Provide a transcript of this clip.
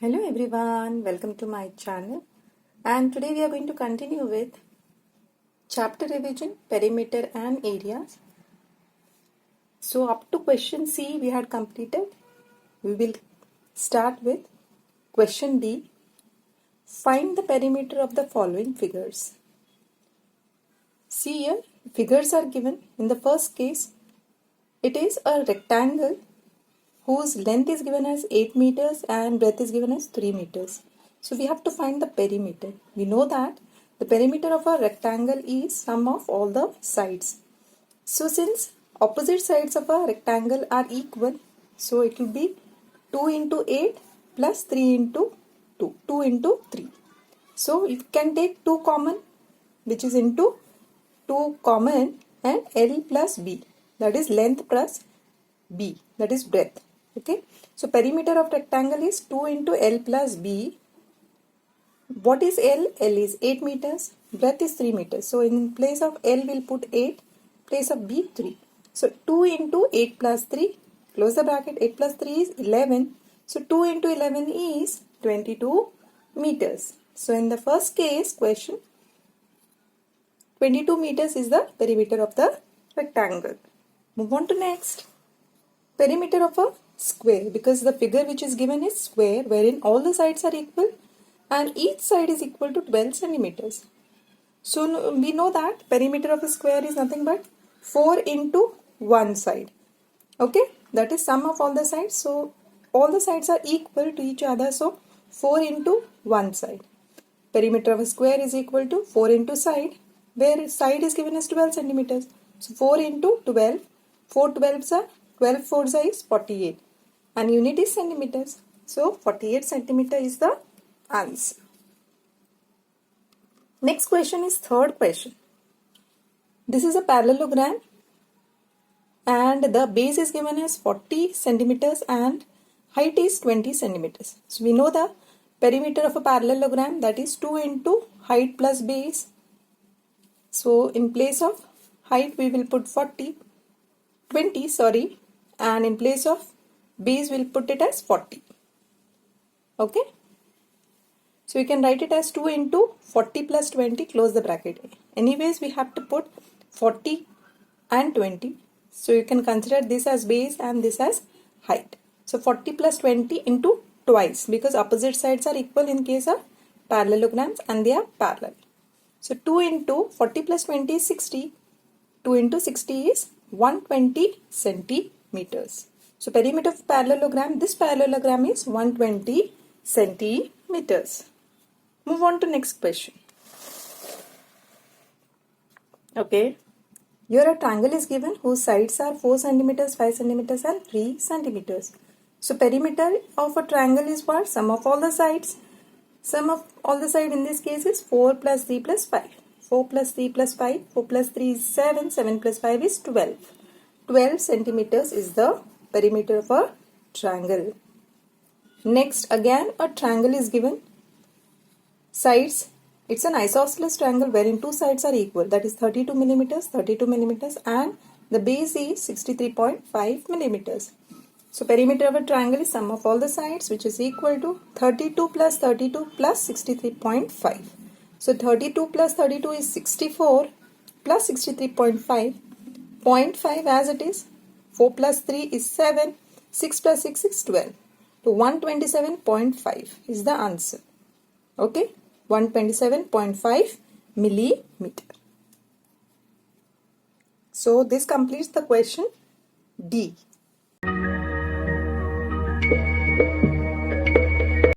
Hello everyone, welcome to my channel, and today we are going to continue with chapter revision, perimeter and areas. So up to question C we had completed. We will start with question D. Find the perimeter of the following figures. See here, figures are given. In the first case, it is a rectangle whose length is given as 8 meters and breadth is given as 3 meters. So we have to find the perimeter. We know that the perimeter of a rectangle is sum of all the sides. So since opposite sides of a rectangle are equal, so it will be 2 into 8 plus 3 into 2. 2 into 3. So you can take 2 common, which is into 2 common, and L plus B, that is length plus B, that is breadth. Okay, so perimeter of rectangle is 2 into L plus B. What is L? L is 8 meters, breadth is 3 meters. So in place of L we'll put 8, place of B 3. So 2 into 8 plus 3, close the bracket, 8 plus 3 is 11. So 2 into 11 is 22 meters. So in the first case question, 22 meters is the perimeter of the rectangle. Move on to next. Perimeter of a square, because the figure which is given is square wherein all the sides are equal and each side is equal to 12 centimeters. So we know that perimeter of a square is nothing but 4 into one side. Okay, that is sum of all the sides. So all the sides are equal to each other. So 4 into one side. Perimeter of a square is equal to 4 into side, where side is given as 12 centimeters. So 4 into 12, 4 12s are 12 4s is 48 and unit is centimeters. So 48 centimeter is the answer. Next question is third question. This is a parallelogram and the base is given as 40 centimeters and height is 20 centimeters. So we know the perimeter of a parallelogram, that is 2 into height plus base. So in place of height we will put 20, and in place of base we'll put it as 40. Okay, so you can write it as 2 into 40 plus 20, close the bracket. Anyways we have to put 40 and 20, so you can consider this as base and this as height. So 40 plus 20 into twice, because opposite sides are equal in case of parallelograms and they are parallel. So 2 into 40 plus 20 is 60. 2 into 60 is 120 centimeters. So perimeter of parallelogram, this parallelogram is 120 centimeters. Move on to next question. Okay, here a triangle is given whose sides are 4 centimeters, 5 centimeters and 3 centimeters. So perimeter of a triangle is what? Sum of all the sides. Sum of all the sides in this case is 4 plus 3 plus 5. 4 plus 3 plus 5. 4 plus 3 is 7. 7 plus 5 is 12. 12 centimeters is the perimeter of a triangle. Next, again a triangle is given. Sides, it's an isosceles triangle wherein two sides are equal, that is 32 millimeters, and the base is 63.5 millimeters. So perimeter of a triangle is sum of all the sides, which is equal to 32 plus 63.5. So 32 plus 32 is 64 plus 63.5. 0.5 as it is. 4 plus 3 is 7. 6 plus 6 is 12. So 127.5 is the answer. Okay, 127.5 millimeter. So this completes the question D.